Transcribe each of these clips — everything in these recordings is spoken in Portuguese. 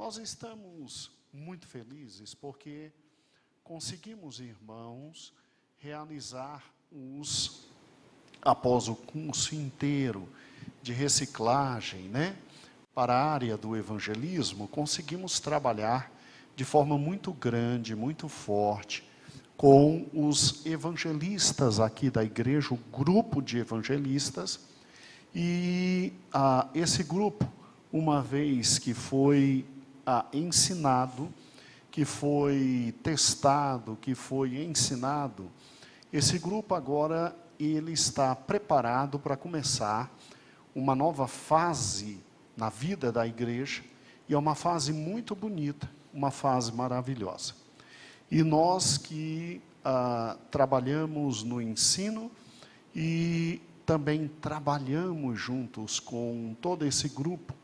Nós estamos muito felizes porque conseguimos, irmãos, realizar após o curso inteiro de reciclagem, para a área do evangelismo, conseguimos trabalhar de forma muito grande, muito forte, com os evangelistas aqui da igreja, o grupo de evangelistas, e esse grupo, uma vez que foi ensinado, que foi testado, que foi ensinado, esse grupo agora ele está preparado para começar uma nova fase na vida da igreja, e é uma fase muito bonita, uma fase maravilhosa. E nós que trabalhamos no ensino e também trabalhamos juntos com todo esse grupo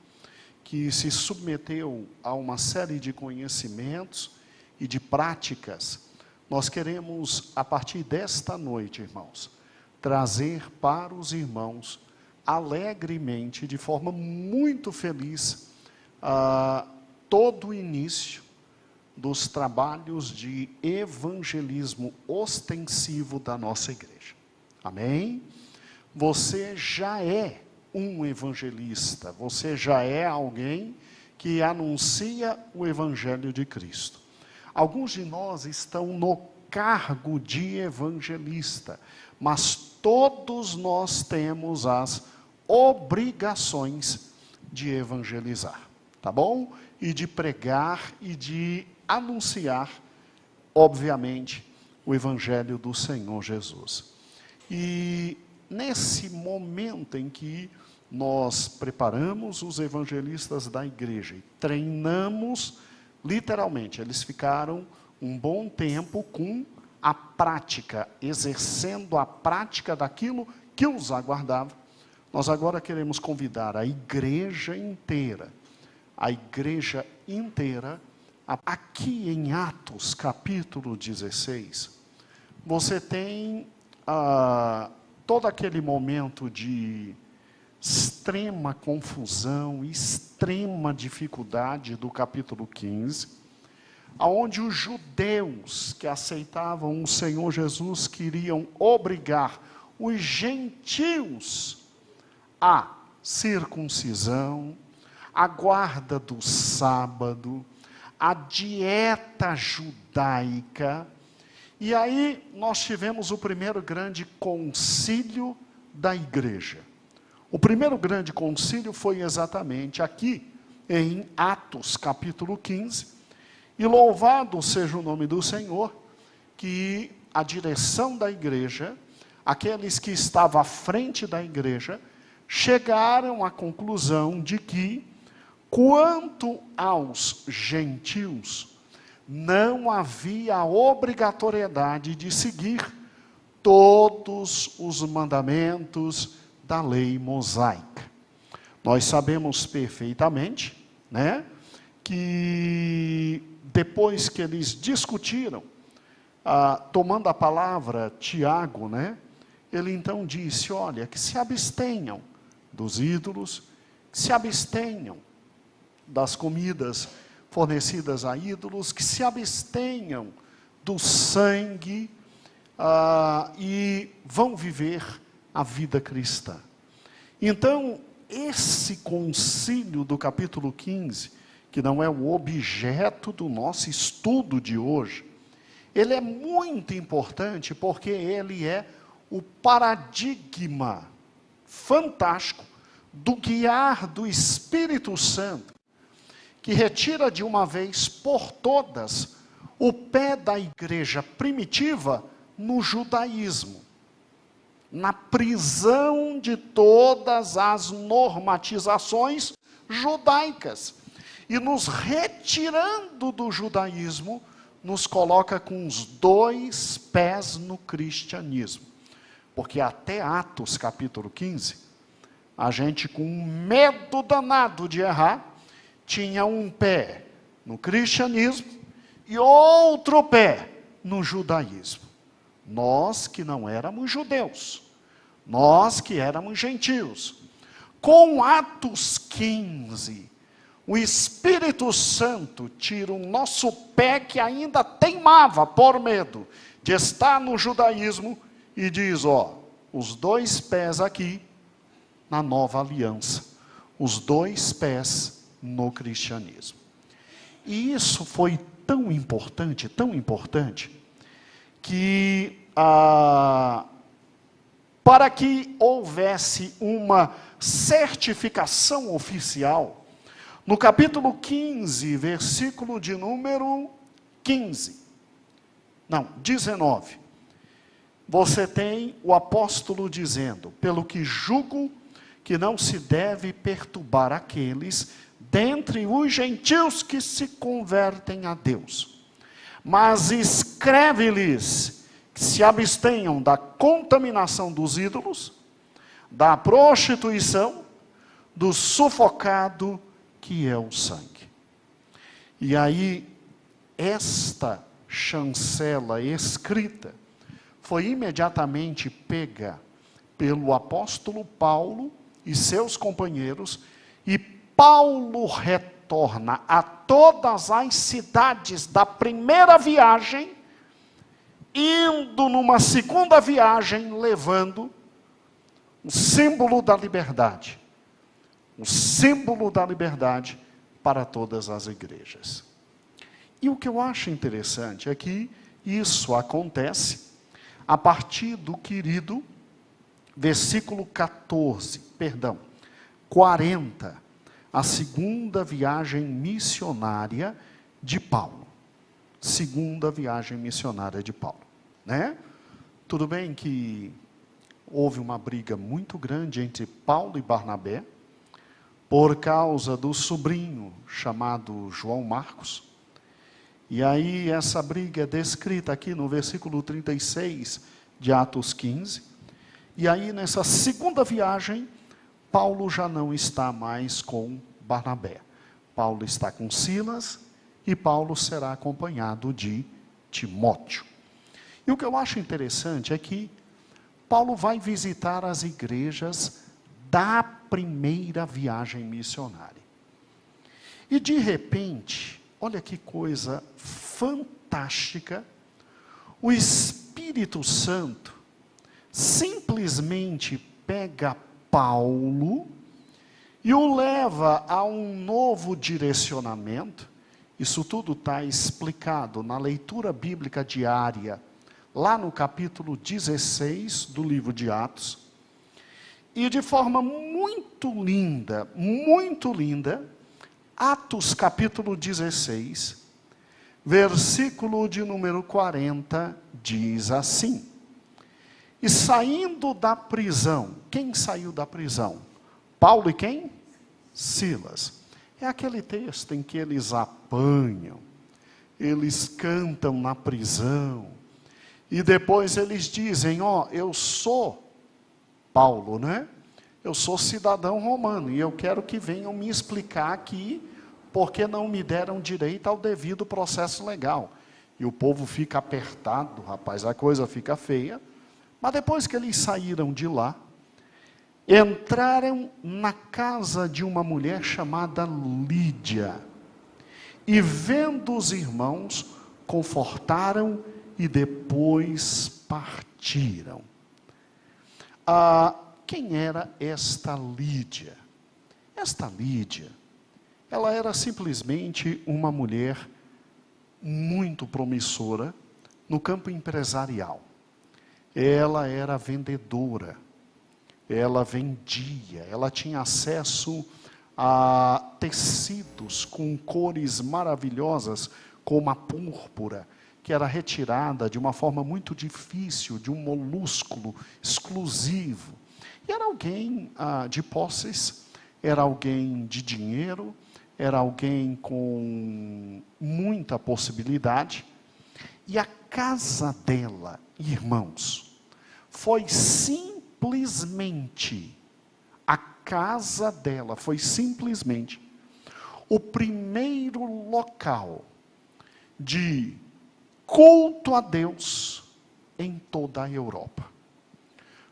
que se submeteu a uma série de conhecimentos e de práticas, nós queremos, a partir desta noite, irmãos, trazer para os irmãos, alegremente, de forma muito feliz, todo o início dos trabalhos de evangelismo ostensivo da nossa igreja. Amém? Você já é um evangelista, você já é alguém que anuncia o evangelho de Cristo. Alguns de nós estão no cargo de evangelista, mas todos nós temos as obrigações de evangelizar, tá bom? E de pregar e de anunciar, obviamente, o evangelho do Senhor Jesus. E nesse momento em que nós preparamos os evangelistas da igreja e treinamos, literalmente, eles ficaram um bom tempo com a prática, exercendo a prática daquilo que os aguardava. Nós agora queremos convidar a igreja inteira, aqui em Atos, capítulo 16, você tem todo aquele momento de extrema confusão, extrema dificuldade do capítulo 15, onde os judeus que aceitavam o Senhor Jesus queriam obrigar os gentios à circuncisão, a guarda do sábado, a dieta judaica. E aí nós tivemos o primeiro grande concílio da igreja. O primeiro grande concílio foi exatamente aqui, em Atos capítulo 15, e louvado seja o nome do Senhor, que a direção da igreja, aqueles que estavam à frente da igreja, chegaram à conclusão de que, quanto aos gentios, não havia obrigatoriedade de seguir todos os mandamentos da lei mosaica. Nós sabemos perfeitamente, que depois que eles discutiram, tomando a palavra Tiago, ele então disse, olha, que se abstenham dos ídolos, que se abstenham das comidas fornecidas a ídolos, que se abstenham do sangue e vão viver a vida cristã. Então, esse concílio do capítulo 15, que não é o objeto do nosso estudo de hoje, ele é muito importante porque ele é o paradigma fantástico do guiar do Espírito Santo, que retira de uma vez por todas o pé da igreja primitiva no judaísmo, na prisão de todas as normatizações judaicas, e nos retirando do judaísmo, nos coloca com os dois pés no cristianismo. Porque até Atos capítulo 15, a gente com um medo danado de errar, tinha um pé no cristianismo e outro pé no judaísmo. Nós que não éramos judeus, nós que éramos gentios. Com Atos 15, o Espírito Santo tira o nosso pé que ainda teimava por medo de estar no judaísmo e diz, ó, os 2 pés aqui na nova aliança, os 2 pés no cristianismo. E isso foi tão importante, que para que houvesse uma certificação oficial, no capítulo 15, versículo de número 19, você tem o apóstolo dizendo, pelo que julgo que não se deve perturbar aqueles dentre os gentios que se convertem a Deus, mas escreve-lhes que se abstenham da contaminação dos ídolos, da prostituição, do sufocado que é o sangue. E aí, esta chancela escrita foi imediatamente pega pelo apóstolo Paulo e seus companheiros, e Paulo retorna a todas as cidades da primeira viagem, indo numa segunda viagem, levando o símbolo da liberdade. O símbolo da liberdade para todas as igrejas. E o que eu acho interessante é que isso acontece a partir do querido versículo 40, a segunda viagem missionária de Paulo. Segunda viagem missionária de Paulo, né? Tudo bem que houve uma briga muito grande entre Paulo e Barnabé, por causa do sobrinho chamado João Marcos. E aí essa briga é descrita aqui no versículo 36 de Atos 15. E aí nessa segunda viagem, Paulo já não está mais com Barnabé. Paulo está com Silas e Paulo será acompanhado de Timóteo. E o que eu acho interessante é que Paulo vai visitar as igrejas da primeira viagem missionária. E de repente, olha que coisa fantástica, o Espírito Santo simplesmente pega Paulo e o leva a um novo direcionamento. Isso tudo está explicado na leitura bíblica diária, lá no capítulo 16 do livro de Atos. E de forma muito linda, Atos capítulo 16, versículo de número 40, diz assim: e saindo da prisão, quem saiu da prisão? Paulo e quem? Silas. É aquele texto em que eles apanham, eles cantam na prisão, e depois eles dizem, ó, eu sou Paulo, né? Eu sou cidadão romano, e eu quero que venham me explicar aqui, porque não me deram direito ao devido processo legal. E o povo fica apertado, rapaz, a coisa fica feia. Mas depois que eles saíram de lá, entraram na casa de uma mulher chamada Lídia, e vendo os irmãos, confortaram e depois partiram. Quem era esta Lídia? Esta Lídia, ela era simplesmente uma mulher muito promissora no campo empresarial. Ela era vendedora, ela vendia, ela tinha acesso a tecidos com cores maravilhosas, como a púrpura, que era retirada de uma forma muito difícil, de um molúsculo exclusivo. E era alguém de posses, era alguém de dinheiro, era alguém com muita possibilidade. E a casa dela, irmãos, foi simplesmente, o primeiro local de culto a Deus em toda a Europa.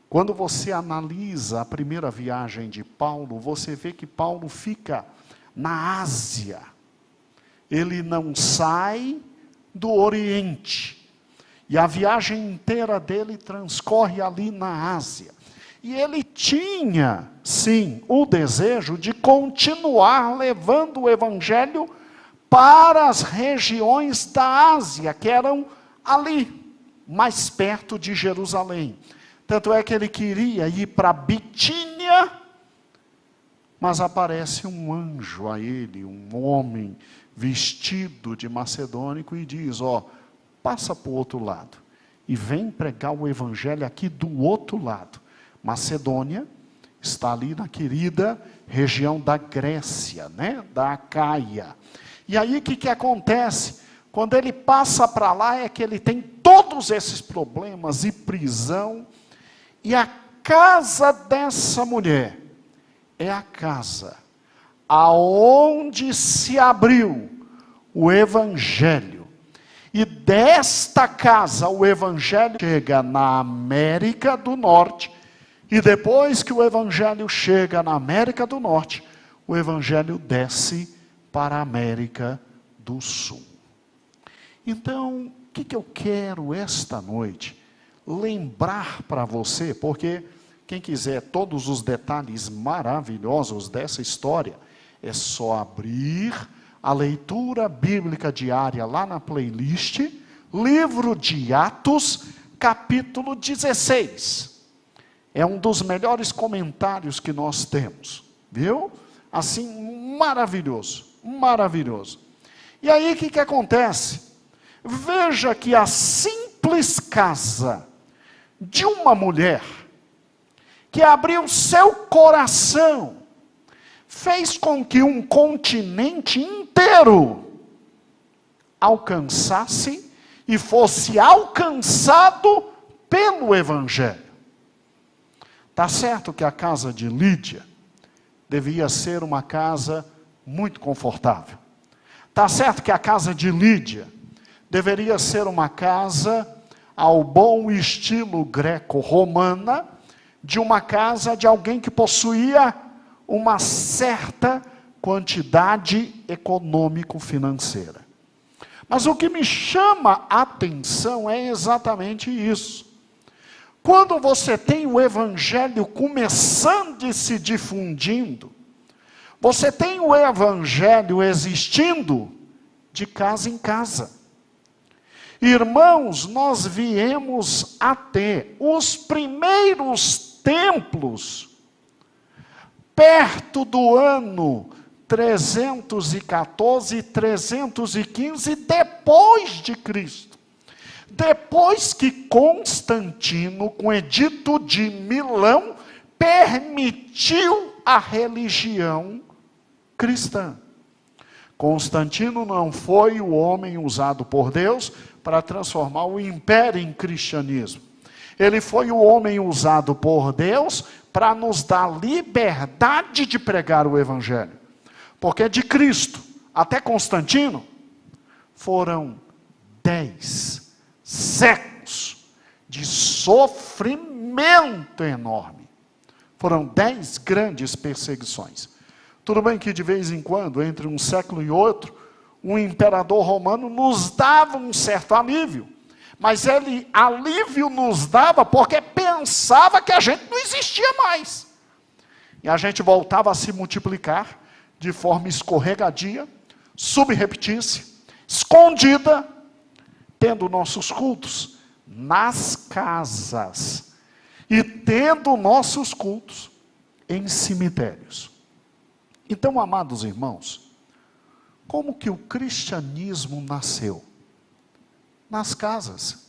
Quando você analisa a primeira viagem de Paulo, você vê que Paulo fica na Ásia. Ele não sai do Oriente. E a viagem inteira dele transcorre ali na Ásia. E ele tinha, sim, o desejo de continuar levando o evangelho para as regiões da Ásia, que eram ali, mais perto de Jerusalém. Tanto é que ele queria ir para Bitínia, mas aparece um anjo a ele, um homem vestido de macedônico, e diz: passa para o outro lado, e vem pregar o evangelho aqui do outro lado. Macedônia está ali na querida região da Grécia, né? Da Acaia. E aí o que acontece? Quando ele passa para lá é que ele tem todos esses problemas e prisão. E a casa dessa mulher é a casa aonde se abriu o evangelho. E desta casa o evangelho chega na América do Norte. E depois que o evangelho chega na América do Norte, o evangelho desce para a América do Sul. Então, o que eu quero esta noite? Lembrar para você, porque quem quiser todos os detalhes maravilhosos dessa história, é só abrir a leitura bíblica diária lá na playlist, livro de Atos, capítulo 16. É um dos melhores comentários que nós temos, viu? Assim, maravilhoso, maravilhoso. E aí o que acontece? Veja que a simples casa de uma mulher que abriu seu coração fez com que um continente inteiro alcançasse e fosse alcançado pelo evangelho. Tá certo que a casa de Lídia devia ser uma casa muito confortável. Tá certo que a casa de Lídia deveria ser uma casa ao bom estilo greco-romana, de uma casa de alguém que possuía uma certa quantidade econômico-financeira. Mas o que me chama a atenção é exatamente isso. Quando você tem o evangelho começando e se difundindo, você tem o evangelho existindo de casa em casa. Irmãos, nós viemos a ter os primeiros templos perto do ano 314 e 315 depois de Cristo. Depois que Constantino, com o edito de Milão, permitiu a religião cristã. Constantino não foi o homem usado por Deus para transformar o império em cristianismo. Ele foi o homem usado por Deus para nos dar liberdade de pregar o evangelho. Porque de Cristo até Constantino foram 10 séculos de sofrimento enorme. Foram 10 grandes perseguições. Tudo bem que de vez em quando, entre um século e outro, um imperador romano nos dava um certo alívio. Mas ele alívio nos dava porque pensava que a gente não existia mais. E a gente voltava a se multiplicar de forma escorregadia, subreptícia, escondida, tendo nossos cultos nas casas e tendo nossos cultos em cemitérios. Então, amados irmãos, como que o cristianismo nasceu? Nas casas.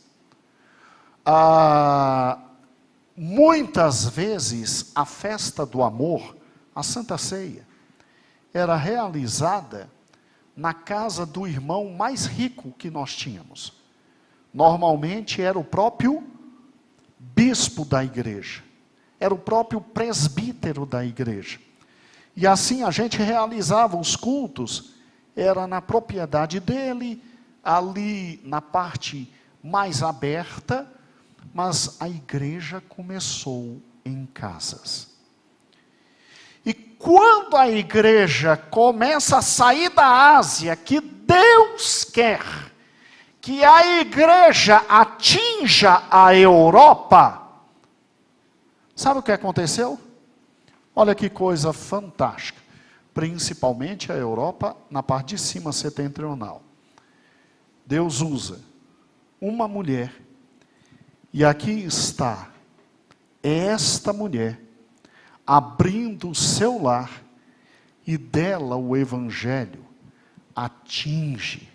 Muitas vezes a festa do amor, a Santa Ceia, era realizada na casa do irmão mais rico que nós tínhamos. Normalmente era o próprio bispo da igreja, era o próprio presbítero da igreja. E assim a gente realizava os cultos, era na propriedade dele, ali na parte mais aberta, mas a igreja começou em casas. E quando a igreja começa a sair da Ásia, que Deus quer que a igreja atinja a Europa, sabe o que aconteceu? Olha que coisa fantástica. Principalmente a Europa na parte de cima setentrional. Deus usa uma mulher, e aqui está esta mulher abrindo o seu lar, e dela o evangelho atinge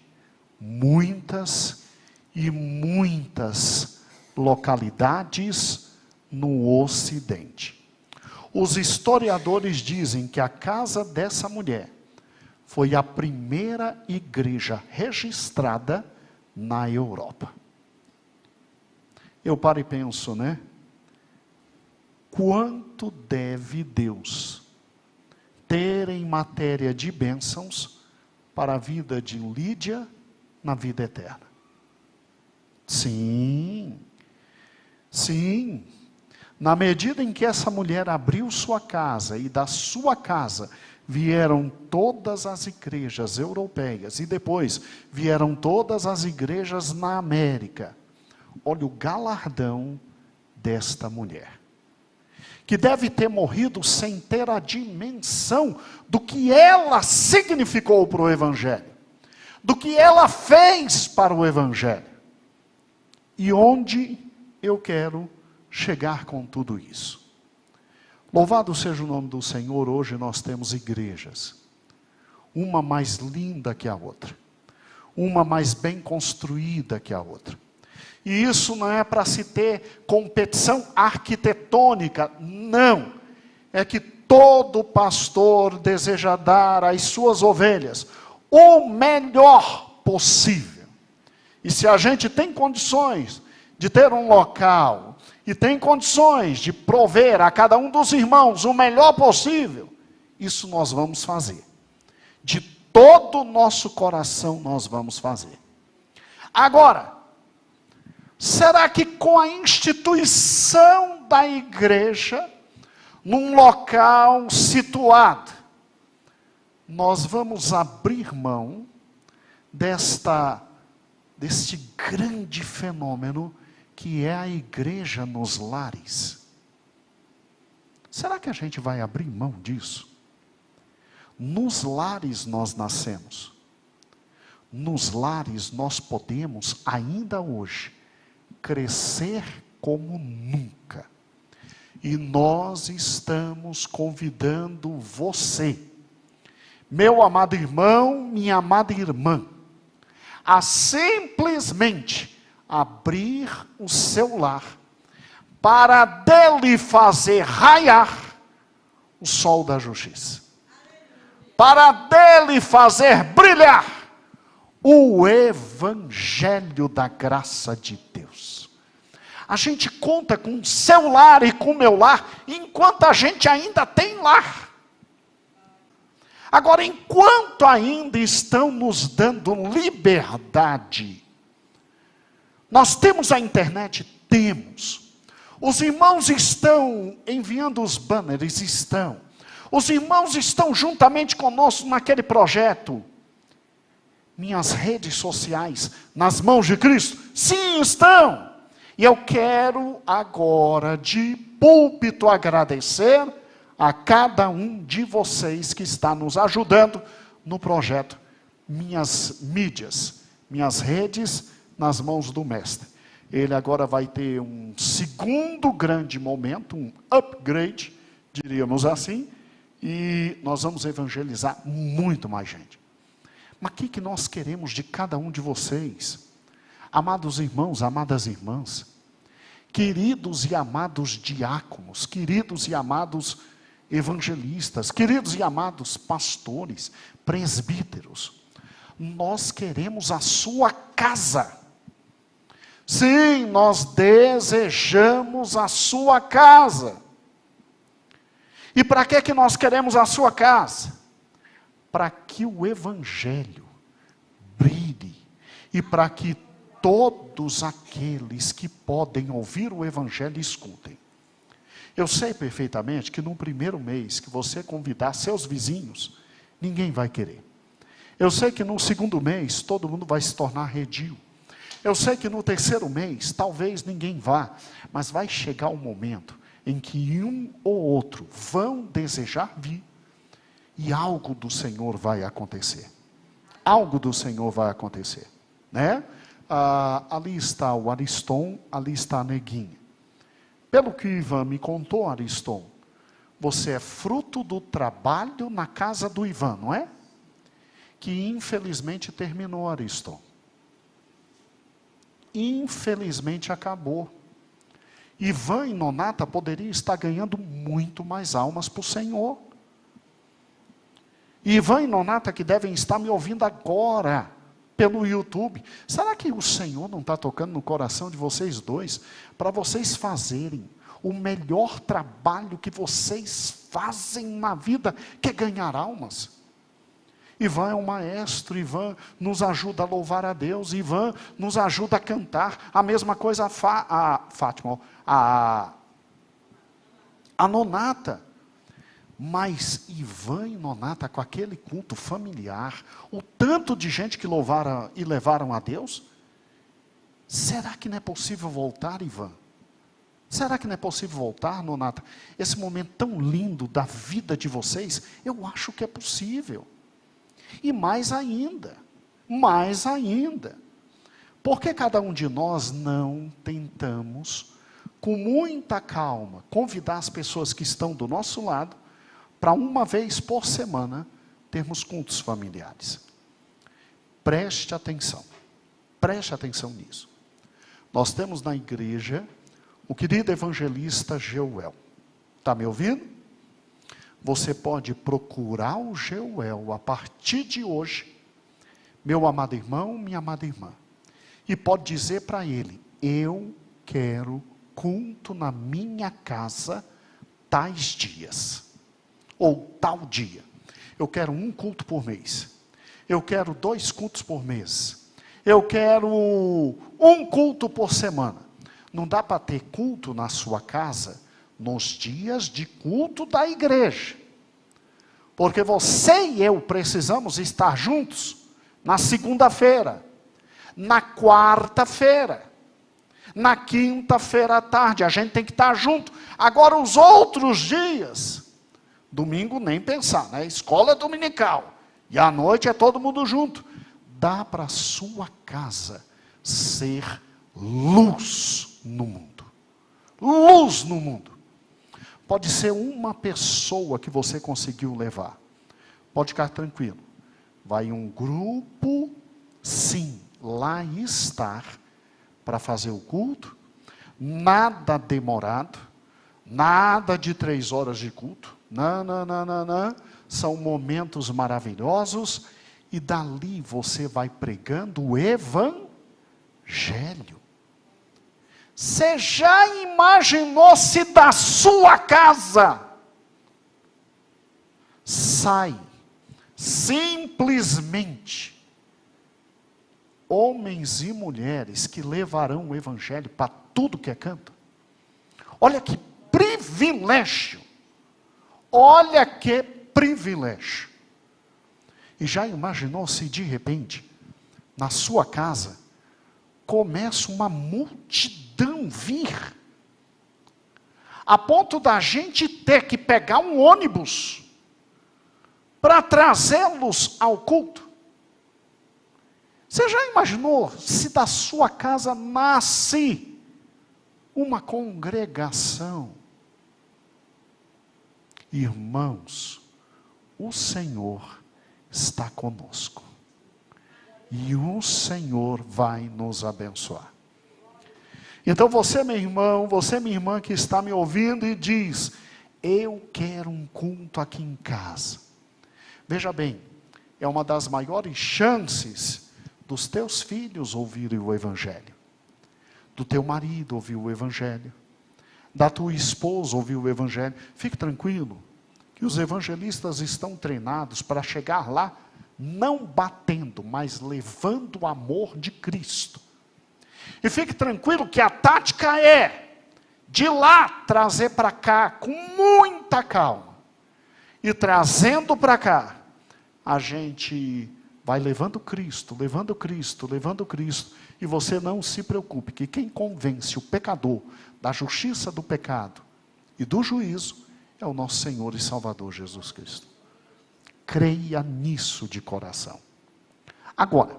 muitas e muitas localidades no Ocidente. Os historiadores dizem que a casa dessa mulher foi a primeira igreja registrada na Europa. Eu paro e penso, né? Quanto deve Deus ter em matéria de bênçãos para a vida de Lídia na vida eterna? Sim, sim. Na medida em que essa mulher abriu sua casa, e da sua casa vieram todas as igrejas europeias, e depois vieram todas as igrejas na América, olha o galardão desta mulher, que deve ter morrido sem ter a dimensão do que ela significou para o Evangelho, do que ela fez para o Evangelho. E onde eu quero chegar com tudo isso? Louvado seja o nome do Senhor. Hoje nós temos igrejas, uma mais linda que a outra, uma mais bem construída que a outra. E isso não é para se ter competição arquitetônica, não. É que todo pastor deseja dar às suas ovelhas o melhor possível. E se a gente tem condições de ter um local, e tem condições de prover a cada um dos irmãos o melhor possível, isso nós vamos fazer. De todo o nosso coração nós vamos fazer. Agora, será que com a instituição da igreja, num local situado, nós vamos abrir mão deste grande fenômeno que é a igreja nos lares? Será que a gente vai abrir mão disso? Nos lares nós nascemos. Nos lares nós podemos, ainda hoje, crescer como nunca. E nós estamos convidando você, meu amado irmão, minha amada irmã, a simplesmente abrir o seu lar, para dele fazer raiar o sol da justiça, para dele fazer brilhar o evangelho da graça de Deus. A gente conta com o seu lar e com o meu lar, enquanto a gente ainda tem lar. Agora, enquanto ainda estão nos dando liberdade, nós temos a internet? Temos. Os irmãos estão enviando os banners? Estão. Os irmãos estão juntamente conosco naquele projeto. Minhas redes sociais nas mãos de Cristo? Sim, estão. E eu quero agora de púlpito agradecer a cada um de vocês que está nos ajudando no projeto Minhas Mídias, Minhas Redes nas mãos do mestre. Ele agora vai ter um segundo grande momento, um upgrade, diríamos assim, e nós vamos evangelizar muito mais gente. Mas o que nós queremos de cada um de vocês? Amados irmãos, amadas irmãs, queridos e amados diáconos, queridos e amados evangelistas, queridos e amados pastores, presbíteros, nós queremos a sua casa. Sim, nós desejamos a sua casa. E para que nós queremos a sua casa? Para que o evangelho brilhe e para que todos aqueles que podem ouvir o evangelho escutem. Eu sei perfeitamente que no primeiro mês que você convidar seus vizinhos, ninguém vai querer. Eu sei que no segundo mês todo mundo vai se tornar redio. Eu sei que no terceiro mês talvez ninguém vá, mas vai chegar um momento em que um ou outro vão desejar vir e algo do Senhor vai acontecer. Algo do Senhor vai acontecer, né? Ali está o Ariston, ali está a Neguinha. Pelo que o Ivan me contou, Ariston, você é fruto do trabalho na casa do Ivan, não é? Que infelizmente terminou, Ariston. Infelizmente acabou. Ivan e Nonata poderiam estar ganhando muito mais almas para o Senhor. Ivan e Nonata que devem estar me ouvindo agora, pelo YouTube. Será que o Senhor não está tocando no coração de vocês dois, para vocês fazerem o melhor trabalho que vocês fazem na vida, que é ganhar almas? Ivan é um maestro, Ivan nos ajuda a louvar a Deus, Ivan nos ajuda a cantar. A mesma coisa a Fátima, a Nonata. Mas Ivan e Nonata, com aquele culto familiar, o tanto de gente que louvaram e levaram a Deus, será que não é possível voltar, Ivan? Será que não é possível voltar, Nonata? Esse momento tão lindo da vida de vocês, eu acho que é possível. E mais ainda, por que cada um de nós não tentamos, com muita calma, convidar as pessoas que estão do nosso lado, para uma vez por semana, termos cultos familiares? Preste atenção nisso. Nós temos na igreja o querido evangelista Geuel. Está me ouvindo? Você pode procurar o Geuel a partir de hoje, meu amado irmão, minha amada irmã, e pode dizer para ele: eu quero culto na minha casa tais dias, ou tal dia. Eu quero um culto por mês, eu quero 2 cultos por mês, eu quero um culto por semana. Não dá para ter culto na sua casa nos dias de culto da igreja, porque você e eu precisamos estar juntos na segunda-feira, na quarta-feira, na quinta-feira à tarde. A gente tem que estar junto. Agora os outros dias, domingo nem pensar, né? Escola dominical, e à noite é todo mundo junto. Dá para a sua casa ser luz no mundo. Luz no mundo. Pode ser uma pessoa que você conseguiu levar. Pode ficar tranquilo. Vai um grupo, sim, lá estar para fazer o culto. Nada demorado. Nada de 3 horas de culto. Não. São momentos maravilhosos. E dali você vai pregando o evangelho. Você já imaginou se da sua casa sai simplesmente homens e mulheres que levarão o evangelho para tudo que é canto? Olha que privilégio! Olha que privilégio! E já imaginou se de repente, na sua casa, começa uma multidão vir, a ponto da gente ter que pegar um ônibus para trazê-los ao culto? Você já imaginou se da sua casa nasce uma congregação? Irmãos, o Senhor está conosco. E o Senhor vai nos abençoar. Então você, meu irmão, você, minha irmã, que está me ouvindo e diz: eu quero um culto aqui em casa. Veja bem, é uma das maiores chances dos teus filhos ouvirem o evangelho, do teu marido ouvir o evangelho, da tua esposa ouvir o evangelho. Fique tranquilo, que os evangelistas estão treinados para chegar lá, não batendo, mas levando o amor de Cristo. E fique tranquilo que a tática é de lá trazer para cá com muita calma. E trazendo para cá, a gente vai levando Cristo, levando Cristo, levando Cristo. E você não se preocupe, que quem convence o pecador da justiça do pecado e do juízo é o nosso Senhor e Salvador Jesus Cristo. Creia nisso de coração. Agora,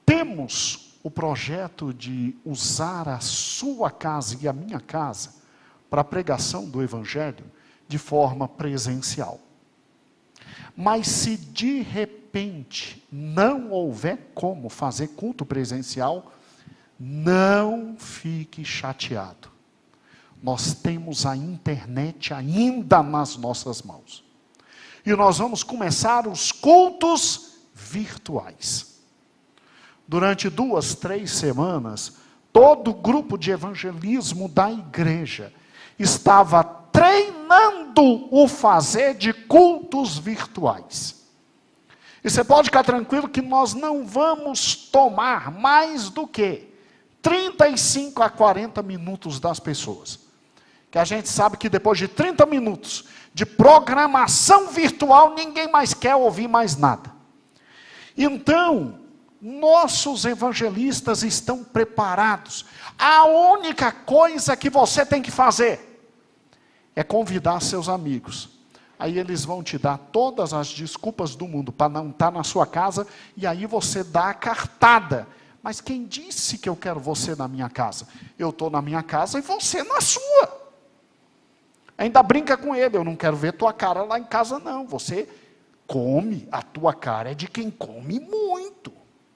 temos o projeto de usar a sua casa e a minha casa para a pregação do Evangelho de forma presencial. Mas se de repente não houver como fazer culto presencial, não fique chateado. Nós temos a internet ainda nas nossas mãos. E nós vamos começar os cultos virtuais. Durante 2, 3 semanas, todo o grupo de evangelismo da igreja estava treinando o fazer de cultos virtuais. E você pode ficar tranquilo que nós não vamos tomar mais do que 35 a 40 minutos das pessoas. Que a gente sabe que depois de 30 minutos de programação virtual, ninguém mais quer ouvir mais nada. Então, nossos evangelistas estão preparados. A única coisa que você tem que fazer é convidar seus amigos. Aí eles vão te dar todas as desculpas do mundo para não estar na sua casa, e aí você dá a cartada. Mas quem disse que eu quero você na minha casa? Eu estou na minha casa e você na sua. Ainda brinca com ele, eu não quero ver tua cara lá em casa não. Você come, a tua cara é de quem come muito.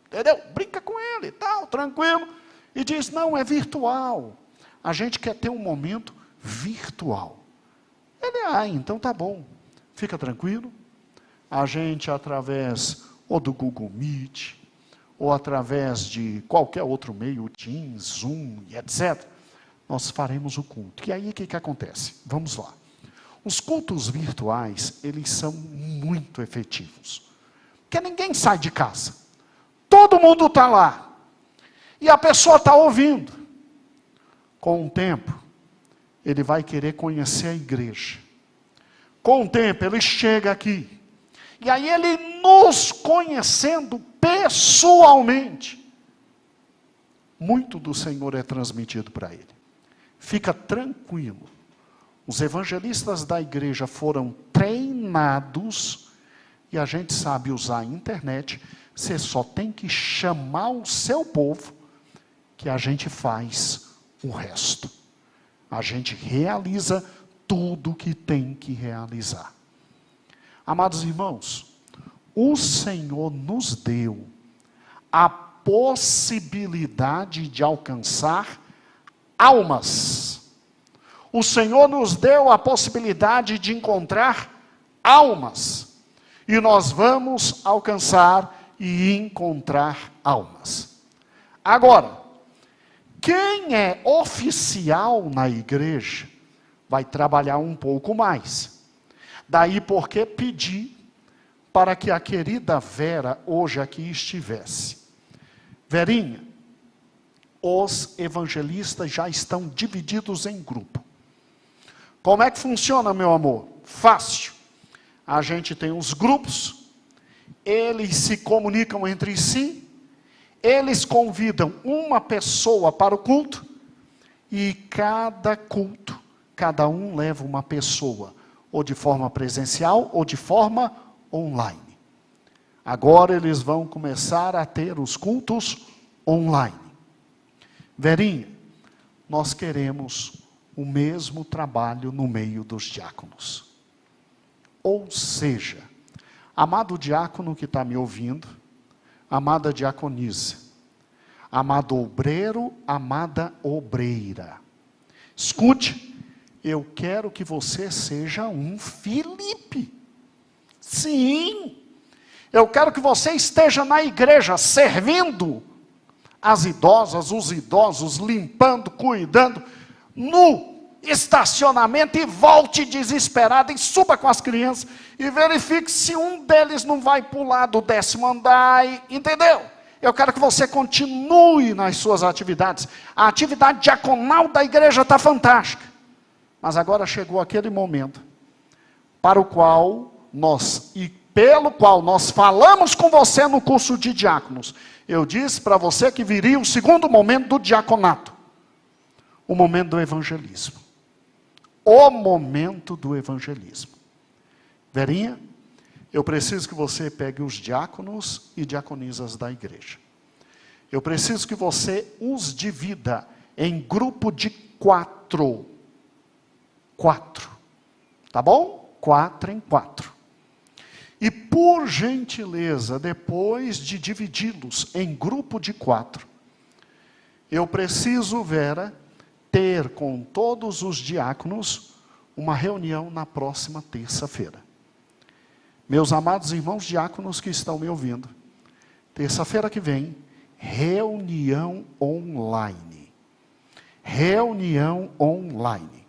Entendeu? Brinca com ele, tal, tranquilo. E diz, não, é virtual. A gente quer ter um momento virtual. Ele, então tá bom. Fica tranquilo. A gente, através ou do Google Meet, ou através de qualquer outro meio, Teams, Zoom, e etc., nós faremos o culto. E aí, o que acontece? Vamos lá. Os cultos virtuais, eles são muito efetivos. Porque ninguém sai de casa. Todo mundo está lá. E a pessoa está ouvindo. Com o tempo, ele vai querer conhecer a igreja. Com o tempo, ele chega aqui. E aí ele nos conhecendo pessoalmente, muito do Senhor é transmitido para ele. Fica tranquilo. Os evangelistas da igreja foram treinados e a gente sabe usar a internet. Você só tem que chamar o seu povo que a gente faz o resto. A gente realiza tudo que tem que realizar. Amados irmãos, o Senhor nos deu a possibilidade de alcançar almas. O Senhor nos deu a possibilidade de encontrar almas. E nós vamos alcançar e encontrar almas. Agora, quem é oficial na igreja vai trabalhar um pouco mais. Daí porque pedi para que a querida Vera hoje aqui estivesse. Verinha, os evangelistas já estão divididos em grupo. Como é que funciona, meu amor? Fácil. A gente tem os grupos, eles se comunicam entre si, eles convidam uma pessoa para o culto, e cada culto, cada um leva uma pessoa, ou de forma presencial, ou de forma online. Agora eles vão começar a ter os cultos online. Verinha, nós queremos o mesmo trabalho no meio dos diáconos. Ou seja, amado diácono que está me ouvindo, amada diaconisa, amado obreiro, amada obreira, escute, eu quero que você seja um Filipe. Sim, eu quero que você esteja na igreja servindo as idosas, os idosos, limpando, cuidando, no estacionamento, e volte desesperado e suba com as crianças e verifique se um deles não vai pular do 10º andar, entendeu? Eu quero que você continue nas suas atividades. A atividade diaconal da igreja está fantástica. Mas agora chegou aquele momento para o qual pelo qual nós falamos com você no curso de diáconos. Eu disse para você que viria o segundo momento do diaconato. O momento do evangelismo. O momento do evangelismo. Verinha, eu preciso que você pegue os diáconos e diaconisas da igreja. Eu preciso que você os divida em grupo de 4. 4. Tá bom? 4 em 4. E por gentileza, depois de dividi-los em grupo de 4, eu preciso, Vera, ter com todos os diáconos uma reunião na próxima terça-feira. Meus amados irmãos diáconos que estão me ouvindo, terça-feira que vem, reunião online. Reunião online.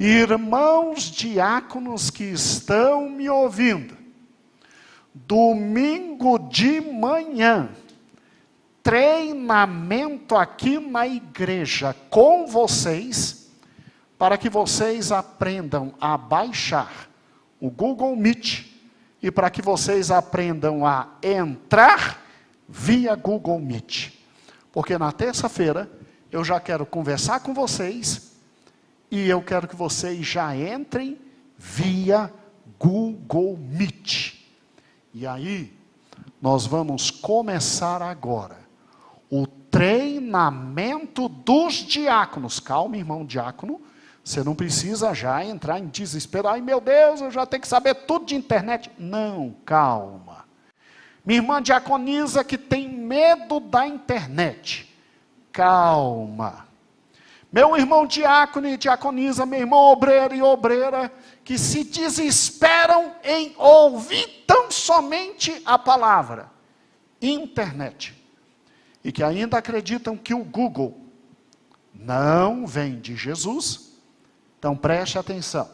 Irmãos diáconos que estão me ouvindo, domingo de manhã, treinamento aqui na igreja com vocês, para que vocês aprendam a baixar o Google Meet e para que vocês aprendam a entrar via Google Meet. Porque na terça-feira eu já quero conversar com vocês e eu quero que vocês já entrem via Google Meet. E aí, nós vamos começar agora o treinamento dos diáconos. Calma, irmão diácono, você não precisa já entrar em desespero. Ai, meu Deus, eu já tenho que saber tudo de internet. Não, calma. Minha irmã diaconisa que tem medo da internet. Calma. Meu irmão diácono e diaconisa, meu irmão obreiro e obreira, que se desesperam em ouvir tão somente a palavra internet. E que ainda acreditam que o Google não vem de Jesus. Então preste atenção.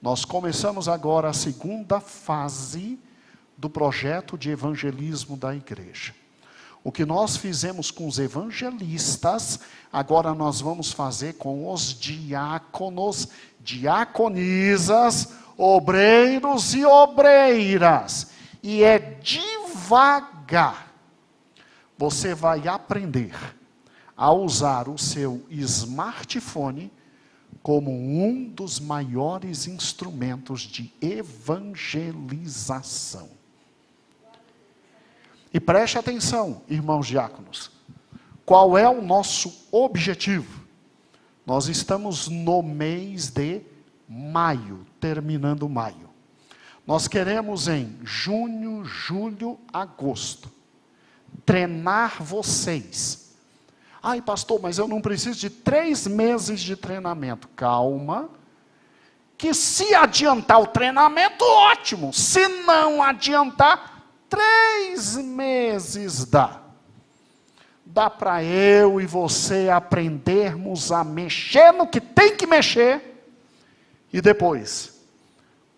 Nós começamos agora a segunda fase do projeto de evangelismo da igreja. O que nós fizemos com os evangelistas, agora nós vamos fazer com os diáconos, diaconisas, obreiros e obreiras. E é devagar. Você vai aprender a usar o seu smartphone como um dos maiores instrumentos de evangelização. E preste atenção, irmãos diáconos. Qual é o nosso objetivo? Nós estamos no mês de maio, terminando maio. Nós queremos em junho, julho, agosto, treinar vocês. Ai, pastor, mas eu não preciso de 3 meses de treinamento. Calma, que se adiantar o treinamento, ótimo. Se não adiantar, 3 meses dá. Dá para eu e você aprendermos a mexer no que tem que mexer. E depois,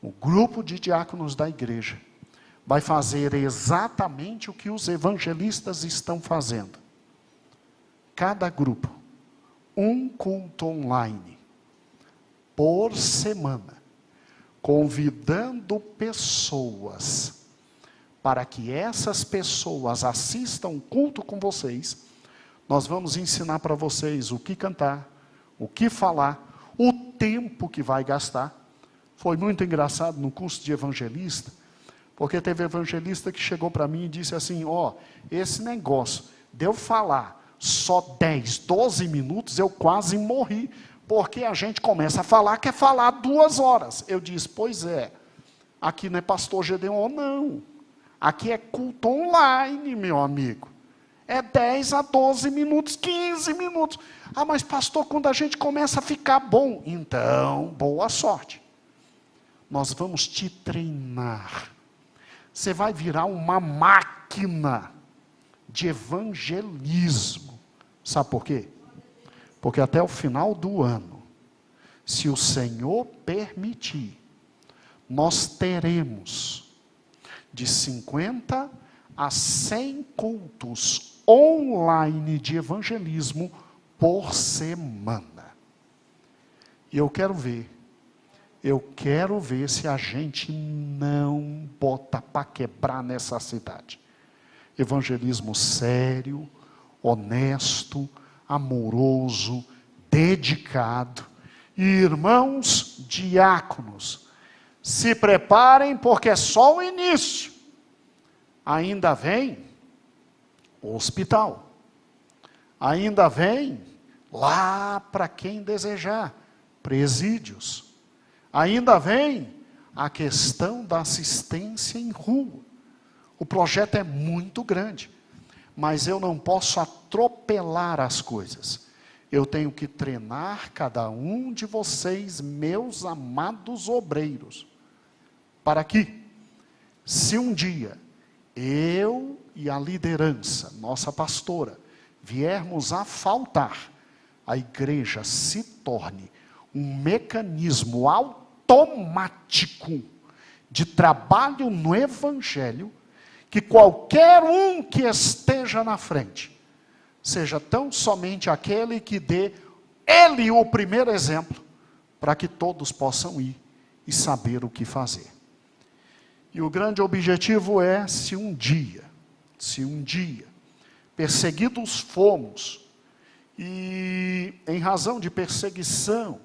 o grupo de diáconos da igreja vai fazer exatamente o que os evangelistas estão fazendo. Cada grupo, um culto online, por semana, convidando pessoas, para que essas pessoas assistam o culto com vocês. Nós vamos ensinar para vocês o que cantar, o que falar, o tempo que vai gastar. Foi muito engraçado no curso de evangelista, porque teve evangelista que chegou para mim e disse assim, esse negócio de eu falar só 10, 12 minutos, eu quase morri, porque a gente começa a falar, quer falar 2 horas. Eu disse, pois é, aqui não é pastor Gedeon, não. Aqui é culto online, meu amigo. É 10 a 12 minutos, 15 minutos. Ah, mas pastor, quando a gente começa a ficar bom, então, boa sorte. Nós vamos te treinar. Você vai virar uma máquina de evangelismo. Sabe por quê? Porque até o final do ano, se o Senhor permitir, nós teremos de 50 a 100 cultos online de evangelismo por semana. E eu quero ver se a gente não bota para quebrar nessa cidade. Evangelismo sério, honesto, amoroso, dedicado. E irmãos diáconos, se preparem, porque é só o início. Ainda vem o hospital. Ainda vem, lá para quem desejar, presídios. Ainda vem a questão da assistência em rua. O projeto é muito grande, mas eu não posso atropelar as coisas. Eu tenho que treinar cada um de vocês, meus amados obreiros, para que, se um dia eu e a liderança, nossa pastora, viermos a faltar, a igreja se torne um mecanismo automático de trabalho no evangelho, que qualquer um que esteja na frente, seja tão somente aquele que dê ele o primeiro exemplo, para que todos possam ir e saber o que fazer. E o grande objetivo é, se um dia, perseguidos fomos, e em razão de perseguição,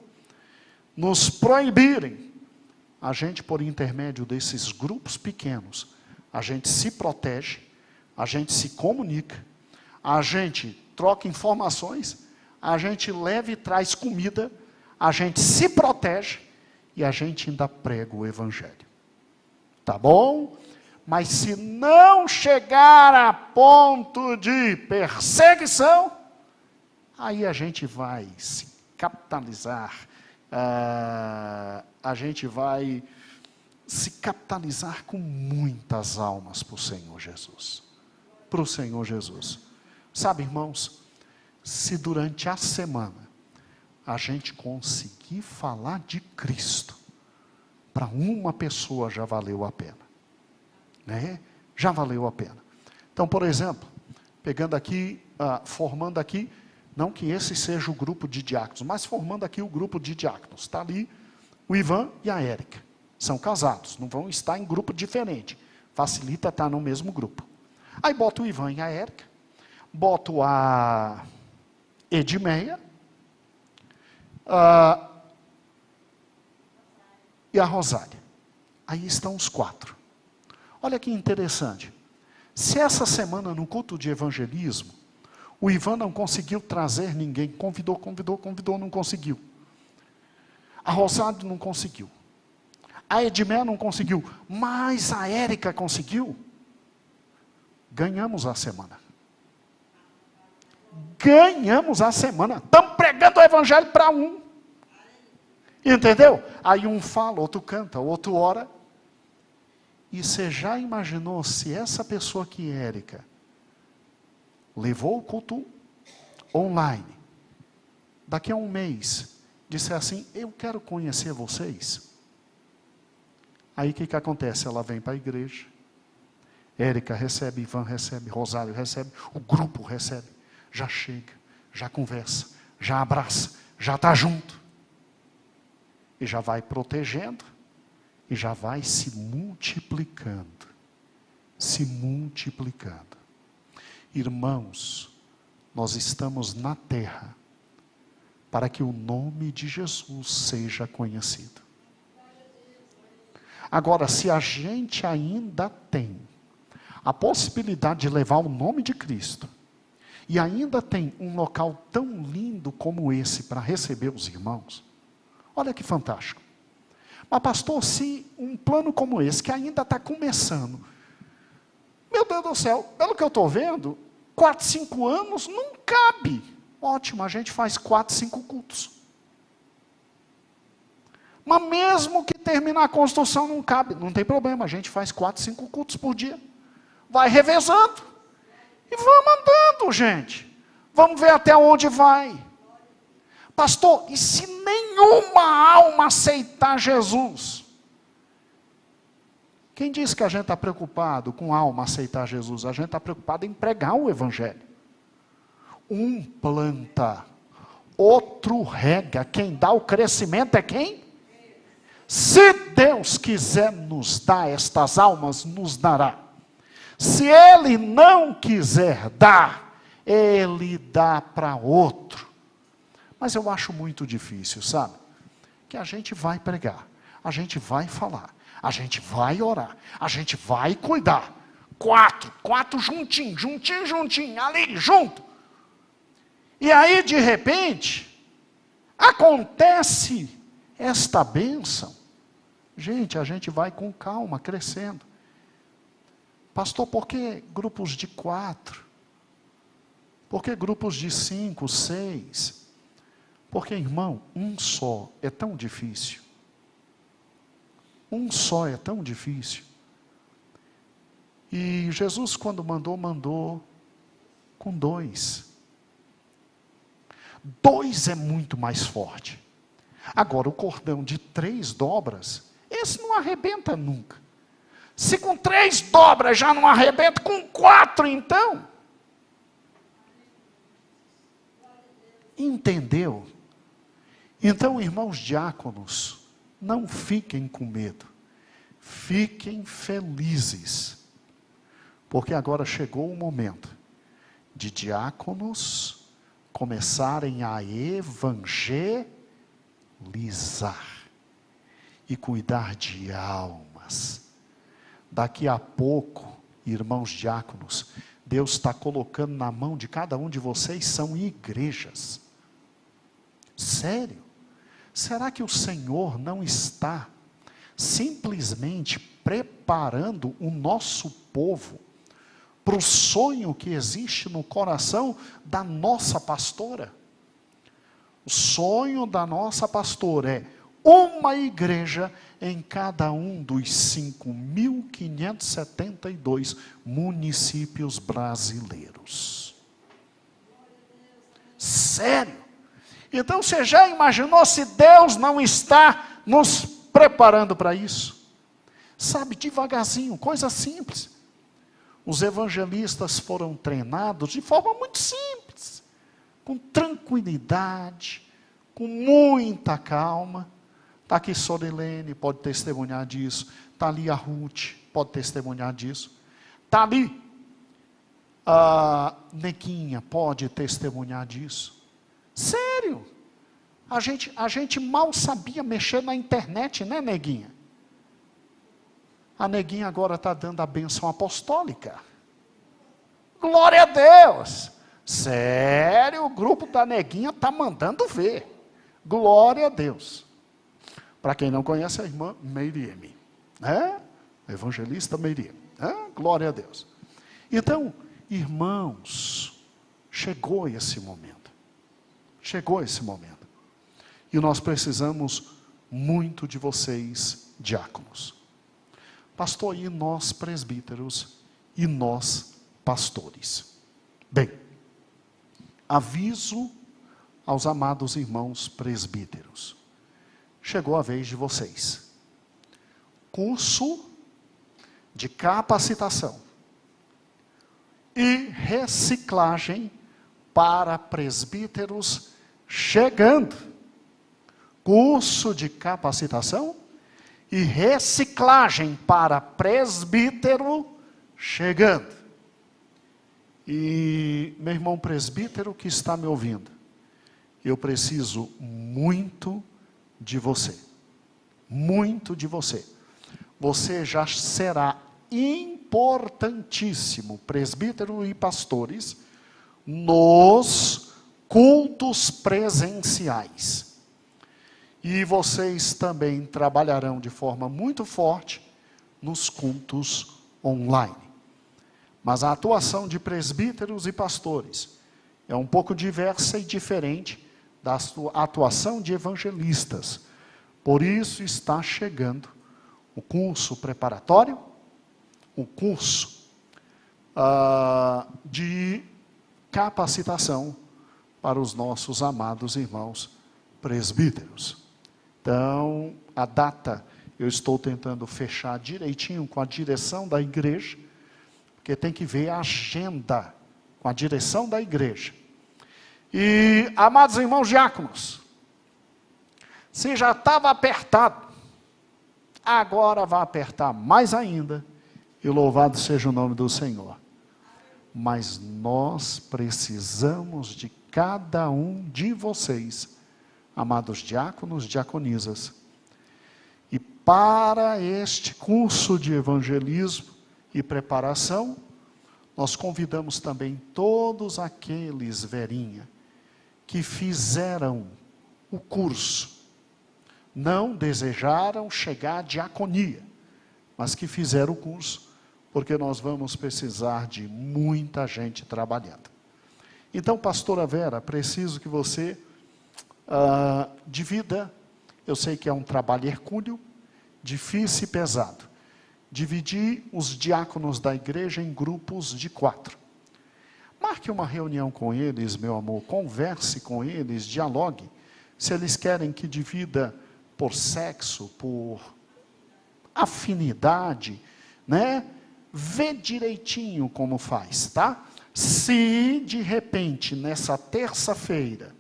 nos proibirem, a gente, por intermédio desses grupos pequenos, a gente se protege, a gente se comunica, a gente troca informações, a gente leva e traz comida, a gente se protege e a gente ainda prega o evangelho. Tá bom? Mas se não chegar a ponto de perseguição, aí a gente vai se capitalizar, a gente vai se capitalizar com muitas almas para o Senhor Jesus. Para o Senhor Jesus. Sabe, irmãos, se durante a semana a gente conseguir falar de Cristo, para uma pessoa já valeu a pena. Né? Já valeu a pena. Então, por exemplo, pegando aqui, formando aqui, não que esse seja o grupo de diáconos, mas formando aqui o grupo de diáconos. Está ali o Ivan e a Érica. São casados, não vão estar em grupo diferente. Facilita estar no mesmo grupo. Aí boto o Ivan e a Érica, boto a Edmeia, e a Rosália. Aí estão os 4. Olha que interessante. Se essa semana no culto de evangelismo, o Ivan não conseguiu trazer ninguém, convidou, não conseguiu. A Rosália não conseguiu. A Edmeia não conseguiu, mas a Érica conseguiu. Ganhamos a semana. Ganhamos a semana. Estamos pregando o evangelho para um. Entendeu? Aí um fala, outro canta, outro ora. E você já imaginou se essa pessoa aqui, Érica, levou o culto online, daqui a um mês, disse assim, eu quero conhecer vocês. Aí o que acontece? Ela vem para a igreja, Érica recebe, Ivan recebe, Rosário recebe, o grupo recebe, já chega, já conversa, já abraça, já está junto. E já vai protegendo, e já vai se multiplicando. Se multiplicando. Irmãos, nós estamos na terra para que o nome de Jesus seja conhecido. Agora, se a gente ainda tem a possibilidade de levar o nome de Cristo, e ainda tem um local tão lindo como esse para receber os irmãos, olha que fantástico. Mas pastor, se um plano como esse, que ainda está começando, meu Deus do céu, pelo que eu estou vendo, 4, 5 anos não cabe. Ótimo, a gente faz 4, 5 cultos. Mas mesmo que terminar a construção não cabe, não tem problema, a gente faz 4, 5 cultos por dia. Vai revezando. E vamos andando, gente. Vamos ver até onde vai. Pastor, e se nenhuma alma aceitar Jesus? Quem diz que a gente está preocupado com a alma aceitar Jesus? A gente está preocupado em pregar o Evangelho. Um planta, outro rega. Quem dá o crescimento é quem? Se Deus quiser nos dar estas almas, nos dará. Se Ele não quiser dar, Ele dá para outro. Mas eu acho muito difícil, sabe? Que a gente vai pregar, a gente vai falar, a gente vai orar, a gente vai cuidar. Quatro juntinho, ali, junto. E aí, de repente, acontece esta bênção. Gente, a gente vai com calma, crescendo. Pastor, por que grupos de 4? Por que grupos de 5, 6? Porque, irmão, um só é tão difícil. Um só é tão difícil. E Jesus, quando mandou com 2. 2 é muito mais forte. Agora, o cordão de 3 dobras, esse não arrebenta nunca. Se com 3 dobras já não arrebenta, com 4 então. Entendeu? Então, irmãos diáconos, não fiquem com medo. Fiquem felizes. Porque agora chegou o momento de diáconos começarem a evangelizar e cuidar de almas. Daqui a pouco, irmãos diáconos, Deus está colocando na mão de cada um de vocês, são igrejas. Sério? Será que o Senhor não está simplesmente preparando o nosso povo para o sonho que existe no coração da nossa pastora? O sonho da nossa pastora é uma igreja em cada um dos 5.572 municípios brasileiros. Sério? Então você já imaginou se Deus não está nos preparando para isso? Sabe, devagarzinho, coisa simples. Os evangelistas foram treinados de forma muito simples, com tranquilidade, com muita calma. Está aqui Sorilene, pode testemunhar disso. Está ali a Ruth, pode testemunhar disso. Está ali a Neguinha, pode testemunhar disso. Sério? A gente mal sabia mexer na internet, né, Neguinha? A Neguinha agora está dando a bênção apostólica. Glória a Deus! Sério, o grupo da Neguinha está mandando ver. Glória a Deus. Para quem não conhece, a irmã Meireme, né? Evangelista Meireme, né? Glória a Deus. Então, irmãos, chegou esse momento. Chegou esse momento. E nós precisamos muito de vocês, diáconos. Pastor, e nós presbíteros, e nós pastores. Bem, aviso aos amados irmãos presbíteros. Chegou a vez de vocês. Curso de capacitação e reciclagem para presbíteros chegando. Curso de capacitação e reciclagem para presbítero chegando. E meu irmão presbítero que está me ouvindo, eu preciso muito de você. Muito de você. Você já será importantíssimo, presbítero e pastores, nos cultos presenciais. E vocês também trabalharão de forma muito forte nos cultos online. Mas a atuação de presbíteros e pastores é um pouco diversa e diferente da atuação de evangelistas. Por isso está chegando o curso preparatório, o curso de capacitação para os nossos amados irmãos presbíteros. Então, a data eu estou tentando fechar direitinho com a direção da igreja, porque tem que ver a agenda com a direção da igreja. E, amados irmãos diáconos, se já estava apertado, agora vai apertar mais ainda, e louvado seja o nome do Senhor. Mas nós precisamos de cada um de vocês, amados diáconos, diaconisas. E para este curso de evangelismo e preparação, nós convidamos também todos aqueles, Verinha, que fizeram o curso, não desejaram chegar à diaconia, mas que fizeram o curso, porque nós vamos precisar de muita gente trabalhando. Então, pastora Vera, preciso que você divida, eu sei que é um trabalho hercúleo, difícil e pesado, dividir os diáconos da igreja em grupos de 4. Marque uma reunião com eles, meu amor, converse com eles, dialogue. Se eles querem que divida por sexo, por afinidade, né? Vê direitinho como faz, tá? Se de repente, nessa terça-feira,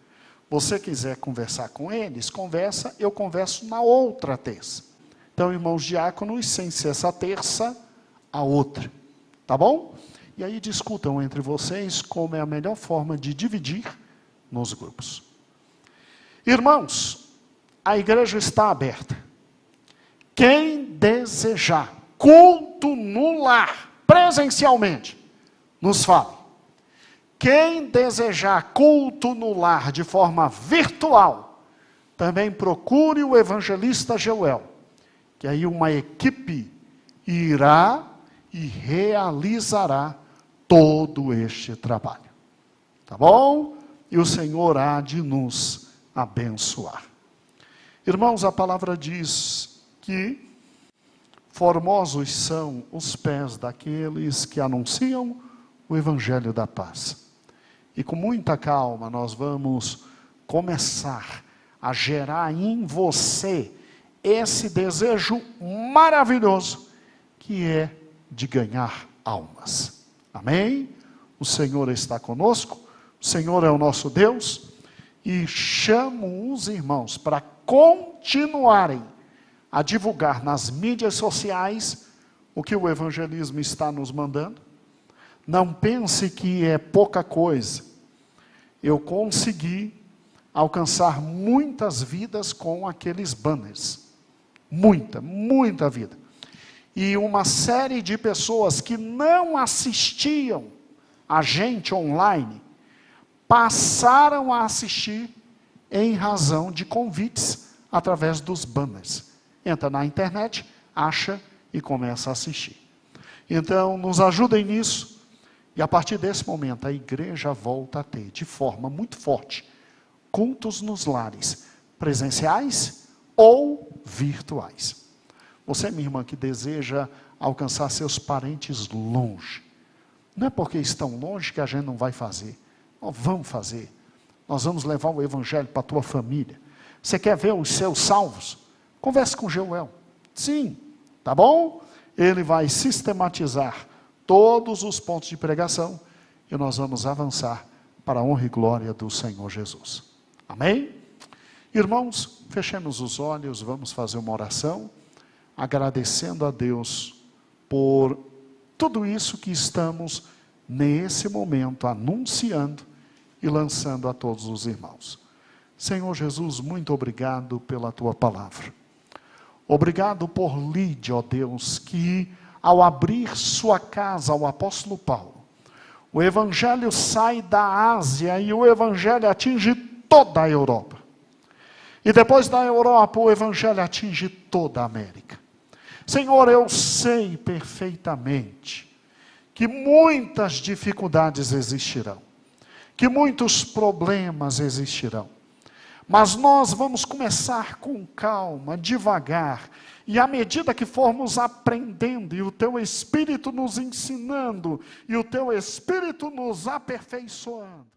você quiser conversar com eles, conversa, eu converso na outra terça. Então, irmãos diáconos, sem ser essa terça, a outra, tá bom? E aí discutam entre vocês como é a melhor forma de dividir nos grupos. Irmãos, a igreja está aberta. Quem desejar culto no lar, presencialmente, nos fale. Quem desejar culto no lar de forma virtual, também procure o evangelista Joel, que aí uma equipe irá e realizará todo este trabalho. Tá bom? E o Senhor há de nos abençoar. Irmãos, a palavra diz que formosos são os pés daqueles que anunciam o evangelho da paz. E com muita calma nós vamos começar a gerar em você esse desejo maravilhoso que é de ganhar almas. Amém? O Senhor está conosco, o Senhor é o nosso Deus, e chamo os irmãos para continuarem a divulgar nas mídias sociais o que o evangelismo está nos mandando. Não pense que é pouca coisa. Eu consegui alcançar muitas vidas com aqueles banners. Muita vida. E uma série de pessoas que não assistiam a gente online, passaram a assistir em razão de convites através dos banners. Entra na internet, acha e começa a assistir. Então, nos ajudem nisso. E a partir desse momento, a igreja volta a ter, de forma muito forte, cultos nos lares, presenciais ou virtuais. Você, minha irmã, que deseja alcançar seus parentes longe, não é porque estão longe que a gente não vai fazer. Nós vamos fazer. Nós vamos levar o evangelho para a tua família. Você quer ver os seus salvos? Converse com Joel. Sim, tá bom? Ele vai sistematizar todos os pontos de pregação e nós vamos avançar para a honra e glória do Senhor Jesus. Amém? Irmãos, fechemos os olhos, vamos fazer uma oração, agradecendo a Deus por tudo isso que estamos nesse momento anunciando e lançando a todos os irmãos. Senhor Jesus, muito obrigado pela tua palavra. Obrigado por Lídia, ó Deus, que ao abrir sua casa ao apóstolo Paulo, o evangelho sai da Ásia e o evangelho atinge toda a Europa. E depois da Europa, o evangelho atinge toda a América. Senhor, eu sei perfeitamente que muitas dificuldades existirão, que muitos problemas existirão. Mas nós vamos começar com calma, devagar, e à medida que formos aprendendo, e o teu Espírito nos ensinando, e o teu Espírito nos aperfeiçoando,